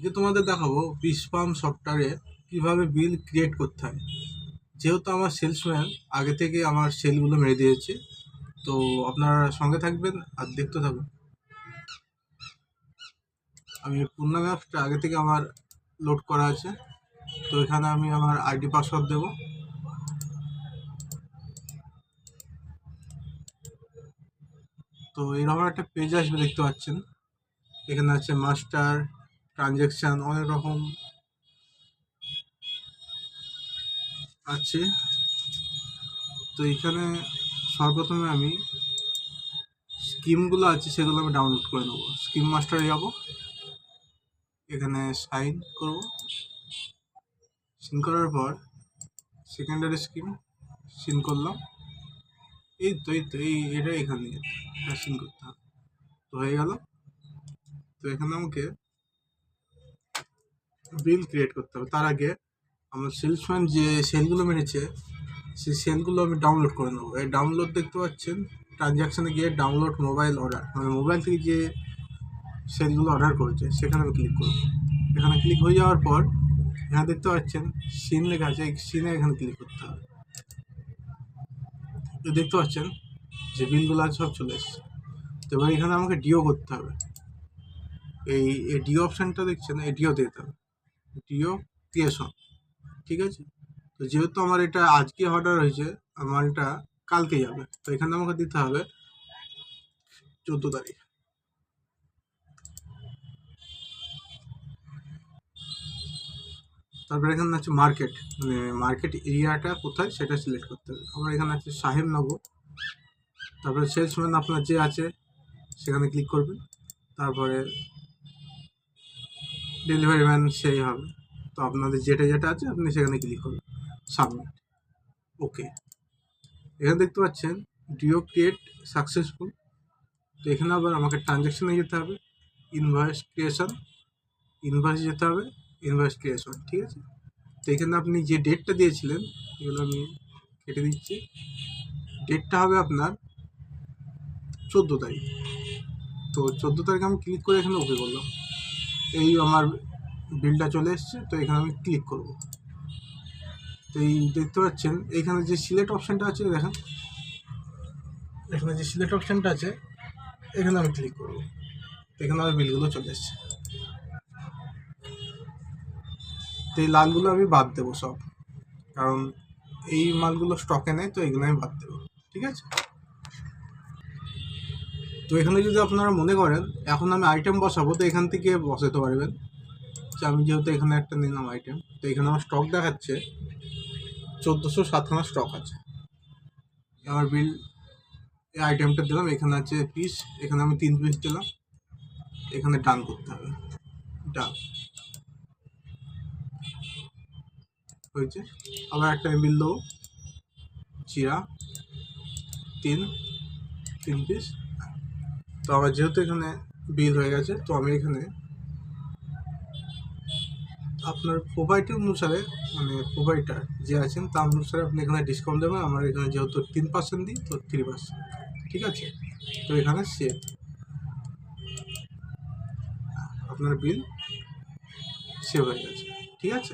আজকে তোমাদের দেখাবো বিশপাম সফটওয়্যারে কিভাবে বিল ক্রিয়েট করতে হয়। যেহেতু আমার সেলসম্যান আগে থেকে আমার সেলগুলো মেরে দিয়েছে, তো আপনারা সঙ্গে থাকবেন আর দেখতে থাকুন। আমি পূর্ণাম অ্যাপসটা আগে থেকে আমার লোড করা আছে, তো এখানে আমি আমার আইডি পাসওয়ার্ড দেব। তো এরকম একটা পেজ আসবে, দেখতে পাচ্ছেন। এখানে আছে মাস্টার, ট্রানজ্যাকশান, অনেক রকম আছে। তো এখানে সর্বপ্রথমে আমি স্কিমগুলো আছে সেগুলো আমি ডাউনলোড করে নেবো। স্কিম মাস্টারে যাব, এখানে সাইন করব। সিন করার পর সেকেন্ডারি স্কিম সিন করলাম। এটা এখানে এটা সিন করতে হবে। তো হয়ে গেল। তো এখানে আমাকে বিল ক্রিয়েট করতে হবে। তার আগে আমার সেলসম্যান যে সেলগুলো মেরেছে সেই সেলগুলো আমি ডাউনলোড করে নেবো। এই ডাউনলোড দেখতে পাচ্ছেন, ট্রানজ্যাকশানে গিয়ে ডাউনলোড মোবাইল অর্ডার, মানে মোবাইল থেকে যে সেলগুলো অর্ডার করেছে সেখানে আমি ক্লিক করব। এখানে ক্লিক হয়ে যাওয়ার পর এখানে দেখতে পাচ্ছেন সিন লেখা আছে, এই সিনে এখানে ক্লিক করতে হবে। তো দেখতে পাচ্ছেন যে বিলগুলো আছে সব চলে এসছে। তো এবার এখানে আমাকে ডিও করতে হবে। এই ডিও অপশানটা দেখছেন, এই ডিও দিতে হবে, ডিও ক্রিয়েশন। ঠিক আছে। তো যেহেতু আমার এটা আজকে অর্ডার হয়েছে, আমার এটা কালকে যাবে, তো এখানে আমাকে দিতে হবে 14 তারিখ। তারপরে এখানে আছে মার্কেট, মানে মার্কেট এরিয়াটা কোথায় সেটা সিলেক্ট করতে হবে। আমার এখানে আছে সাহেবনগর। তারপরে সেলসম্যান আপনার যে আছে সেখানে ক্লিক করবেন। তারপরে ডেলিভারি ম্যান সেই হবে। তো আপনাদের যেটা যেটা আছে আপনি সেখানে ক্লিক করবেন, সাবমিট, ওকে। এখানে দেখতে পাচ্ছেন ডিও ক্রিয়েট সাকসেসফুল। তো এখানে আবার আমাকে ট্রানজ্যাকশানে যেতে হবে, ইনভয়েস ক্রিয়েশন, ইনভয়েস যেতে হবে, ইনভয়েস ক্রিয়েশন। ঠিক আছে। তো এখানে আপনি যে ডেটটা দিয়েছিলেন এগুলো আমি কেটে দিচ্ছি। ডেটটা হবে আপনার 14 তারিখ। তো 14 তারিখ আমি ক্লিক করে এখানে ওকে করলাম। এই আমার বিলটা চলে এসছে। তো এখানে আমি ক্লিক করব। তো এই দেখতে পাচ্ছেন এখানে যে সিলেক্ট অপশানটা আছে, দেখেন এখানে যে সিলেক্ট অপশানটা আছে এখানে আমি ক্লিক করব। এখানে আমার বিলগুলো চলে এসছে। তো এই লালগুলো আমি বাদ দেবো সব, কারণ এই মালগুলো স্টকে নেই, তো এগুলো আমি বাদ দেবো। ঠিক আছে। তো এখানে যদি আপনারা মনে করেন এখন আমি আইটেম বসাবো, তো এখান থেকে বসাতে পারবেন। যে আমি যেহেতু এখানে একটা নিলাম আইটেম, তো এখানে আমার স্টক দেখাচ্ছে 1407 স্টক আছে। আমার বিল এই আইটেমটা দিলাম, এখানে আছে পিস, এখানে আমি 3 পিস দিলাম। এখানে ডান করতে হবে, ডান হয়েছে। আবার একটা বিল দেবো, জিরা 3 পিস। তো আমার যেহেতু এখানে বিল হয়ে গেছে, তো আমি এখানে আপনার প্রোভাইডার অনুসারে, মানে প্রোভাইডার যে আছেন তার অনুসারে আপনি এখানে ডিসকাউন্ট দেবেন। আমার এখানে যেহেতু 3% দিই, তো 3%। ঠিক আছে। তো এখানে সেভ, আপনার বিল সেভ হয়ে গেছে। ঠিক আছে।